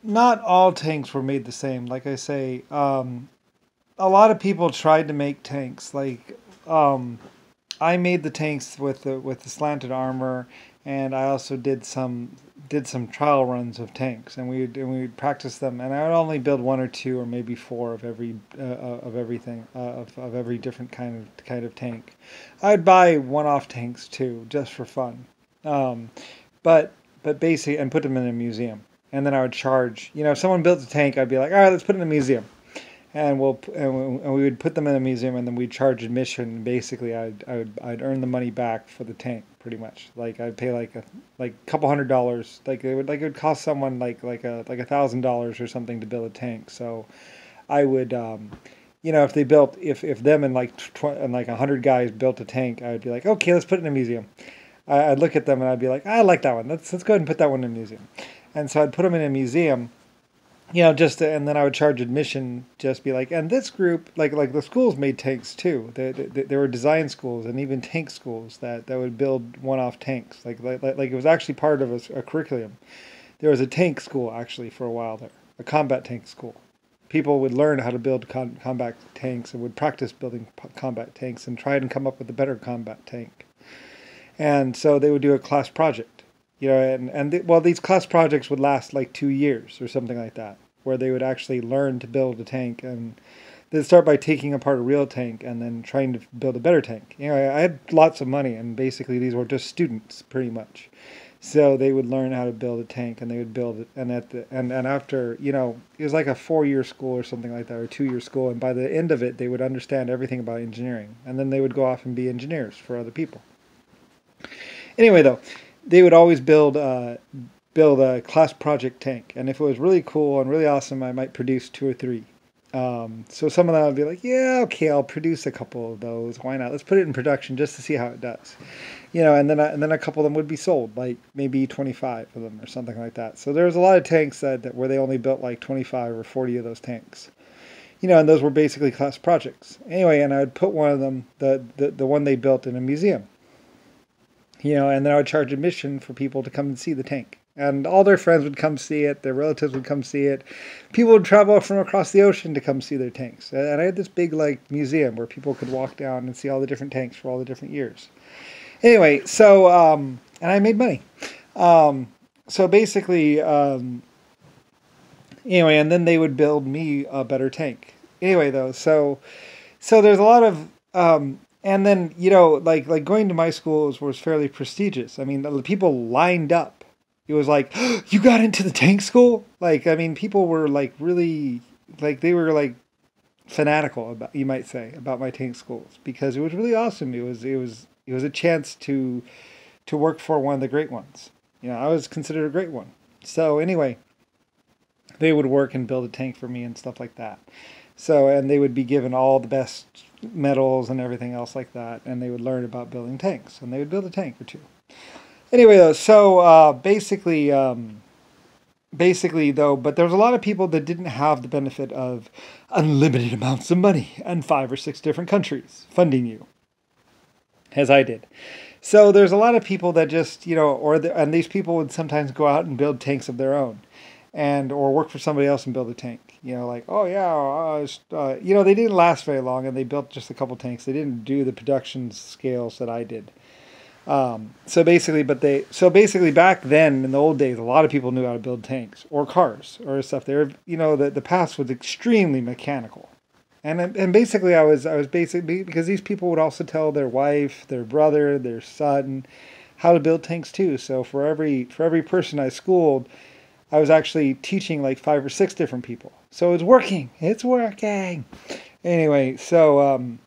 not all tanks were made the same. Like I say, a lot of people tried to make tanks. Um, I made the tanks with the slanted armor, and I also did some trial runs of tanks, and we would practice them. And I would only build one or two or maybe four of everything of every different kind of tank. I'd buy one-off tanks too, just for fun. Um, but but basically, and put them in a museum. And then I would charge. You know, if someone built a tank, I'd be like, all right, let's put it in a museum, and we would put them in a museum, and then we'd charge admission. Basically, I'd earn the money back for the tank, pretty much. Like I'd pay like a couple $100. It would cost someone like $1,000 or something to build a tank. So I would you know, if they built if them and like 100 guys built a tank, I would be like, okay, let's put it in a museum. I'd look at them and I'd be like, I like that one. Let's go ahead and put that one in a museum. And so I'd put them in a museum, you know, and then I would charge admission, just be like, and this group, like the schools made tanks too. There were design schools and even tank schools that would build one-off tanks. Like it was actually part of a curriculum. There was a tank school actually for a while there, a combat tank school. People would learn how to build combat tanks and would practice building combat tanks and try and come up with a better combat tank. And so they would do a class project, you know, well, these class projects would last like 2 years or something like that, where they would actually learn to build a tank, and they'd start by taking apart a real tank and then trying to build a better tank. You know, I had lots of money, and basically these were just students, pretty much. So they would learn how to build a tank, and they would build it, and and after, you know, it was like a 4 year school or something like that, or 2 year school, and by the end of it, they would understand everything about engineering, and then they would go off and be engineers for other people. Anyway, though, they would always build a class project tank, and if it was really cool and really awesome, I might produce two or three. So some of them would be like, yeah, okay, I'll produce a couple of those. Why not? Let's put it in production just to see how it does, you know. And then a couple of them would be sold, like maybe 25 of them or something like that. So there was a lot of tanks that where they only built like 25 or 40 of those tanks, you know, and those were basically class projects. Anyway, and I would put one of them, the one they built, in a museum, you know, and then I would charge admission for people to come and see the tank. And all their friends would come see it, their relatives would come see it. People would travel from across the ocean to come see their tanks. And I had this big like museum where people could walk down and see all the different tanks for all the different years. Anyway, so and I made money. Um, so basically, anyway, and then they would build me a better tank. Anyway, though, so there's a lot of and then, you know, like going to my schools was fairly prestigious. I mean, the people lined up. It was like, you got into the tank school? Like, I mean, people were like really, like they were like fanatical about, you might say, about my tank schools, because it was really awesome. It was a chance to work for one of the great ones. You know, I was considered a great one. So anyway, they would work and build a tank for me and stuff like that. So, and they would be given all the best medals and everything else like that, and they would learn about building tanks, and they would build a tank or two. Anyway, though, so basically though, but there was a lot of people that didn't have the benefit of unlimited amounts of money and 5 or 6 different countries funding you, as I did. So there's a lot of people that just, you know, and these people would sometimes go out and build tanks of their own, and or work for somebody else and build a tank. You know, like, oh yeah, you know, they didn't last very long, and they built just a couple tanks. They didn't do the production scales that I did. So basically back then in the old days, a lot of people knew how to build tanks or cars or stuff. They were, you know, the past was extremely mechanical. And basically I was basically, because these people would also tell their wife, their brother, their son how to build tanks too. So for every person I schooled, I was actually teaching like 5 or 6 different people. So it's working. It's working. Anyway, so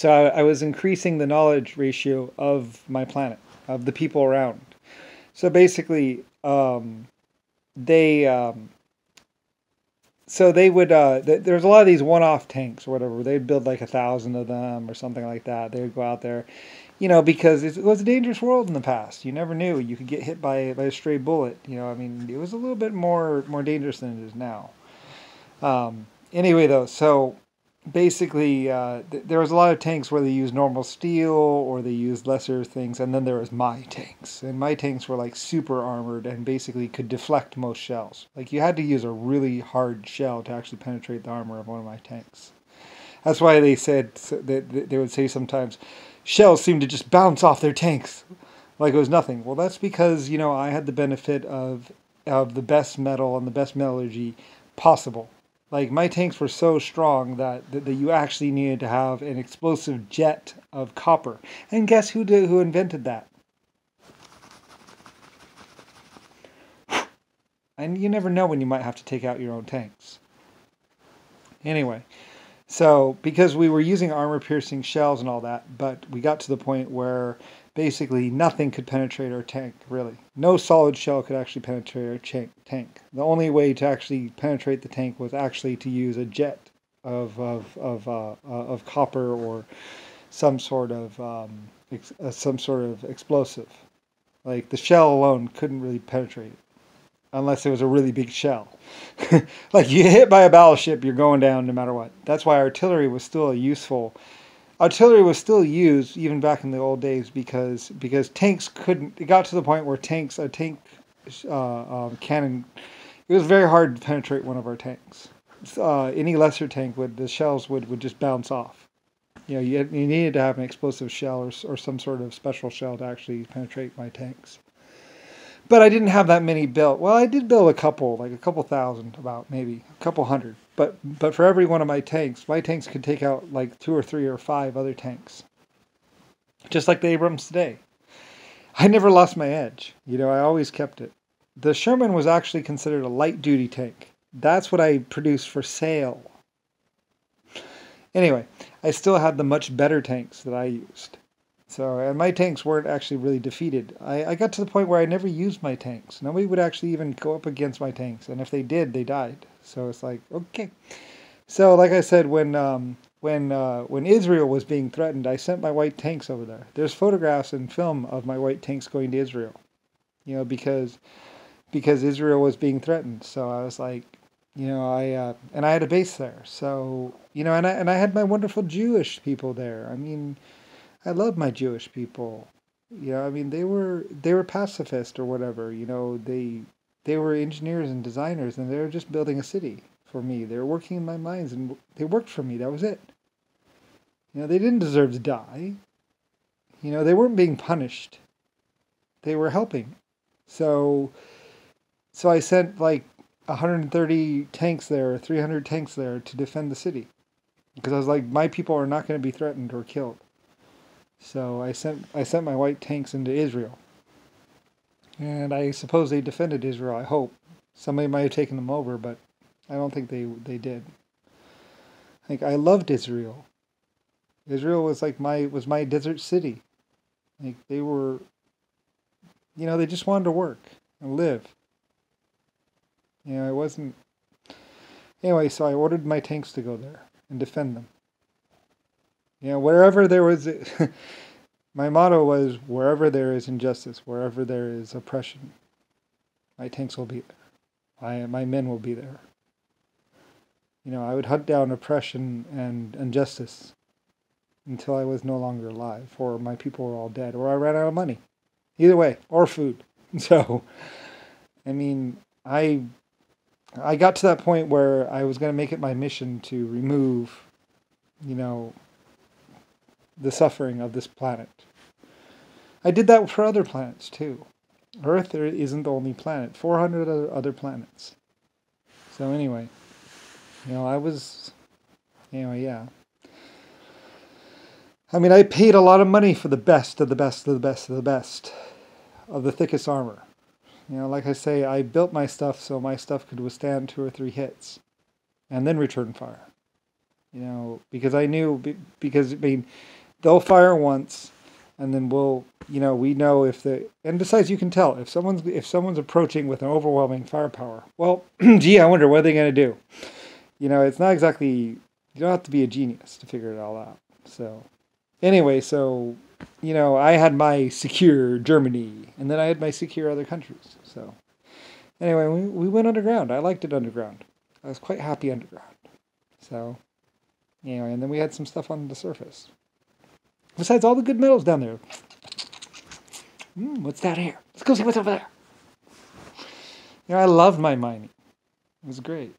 I was increasing the knowledge ratio of my planet, of the people around. So basically, they so they would there's a lot of these one-off tanks or whatever. They'd build like 1,000 of them or something like that. They would go out there, you know, because it was a dangerous world in the past. You never knew. You could get hit by a stray bullet. You know, I mean, it was a little bit more dangerous than it is now. Anyway, though, basically, there was a lot of tanks where they used normal steel or they used lesser things, and then there was my tanks, and my tanks were like super armored and basically could deflect most shells. Like you had to use a really hard shell to actually penetrate the armor of one of my tanks. That's why they said that they would say sometimes shells seem to just bounce off their tanks like it was nothing. Well, that's because I had the benefit of the best metal and the best metallurgy possible. Like my tanks were so strong that you actually needed to have an explosive jet of copper. And guess who invented that? And you never know when you might have to take out your own tanks. Anyway, so because we were using armor-piercing shells and all that, but we got to the point where basically nothing could penetrate our tank, really. No solid shell could actually penetrate our tank. The only way to actually penetrate the tank was actually to use a jet of copper or some sort of explosive. Like the shell alone couldn't really penetrate it unless it was a really big shell. Like you get hit by a battleship, you're going down no matter what. That's why artillery was still useful. Artillery was still used even back in the old days because tanks couldn't. It got to the point where a tank cannon. It was very hard to penetrate one of our tanks. Any lesser tank the shells would just bounce off. You needed to have an explosive shell or some sort of special shell to actually penetrate my tanks. But I didn't have that many built. Well, I did build a couple, like a couple thousand, about maybe a couple hundred. But for every one of my tanks could take out like 2 or 3 or 5 other tanks. Just like the Abrams today. I never lost my edge. I always kept it. The Sherman was actually considered a light-duty tank. That's what I produced for sale. Anyway, I still had the much better tanks that I used. So, and my tanks weren't actually really defeated. I got to the point where I never used my tanks. Nobody would actually even go up against my tanks. And if they did, they died. So it's like, okay. So, like I said, when Israel was being threatened, I sent my white tanks over there. There's photographs and film of my white tanks going to Israel. Because Israel was being threatened. So I was like, and I had a base there. So, and I had my wonderful Jewish people there. I mean, I love my Jewish people. They were pacifist or whatever. They were engineers and designers, and they were just building a city for me. They were working in my mines, and they worked for me. That was it. They didn't deserve to die. They weren't being punished. They were helping. So I sent like 130 tanks there, or 300 tanks there to defend the city, because I was like, my people are not going to be threatened or killed. So I sent my white tanks into Israel. And I suppose they defended Israel, I hope. Somebody might have taken them over, but I don't think they did. Like I loved Israel. Israel was like my desert city. Like they were they just wanted to work and live. It wasn't anyway, so I ordered my tanks to go there and defend them. Wherever there was, my motto was, wherever there is injustice, wherever there is oppression, my tanks will be there. My men will be there. I would hunt down oppression and injustice until I was no longer alive, or my people were all dead, or I ran out of money. Either way, or food. So, I got to that point where I was going to make it my mission to remove, the suffering of this planet. I did that for other planets too. Earth isn't the only planet. 400 other planets. So anyway, yeah. I paid a lot of money for the best of the best of the best of the best of the thickest armor. Like I say, I built my stuff so my stuff could withstand 2 or 3 hits and then return fire. Because I knew, they'll fire once, and then we know and besides, you can tell if someone's approaching with an overwhelming firepower. Well, gee, I wonder what they're going to do. It's not exactly, you don't have to be a genius to figure it all out. So, anyway, I had my secure Germany, and then I had my secure other countries. So, anyway, we went underground. I liked it underground. I was quite happy underground. So, Anyway, and then we had some stuff on the surface. Besides all the good metals down there. What's that here? Let's go see what's over there. I loved my mining. It was great.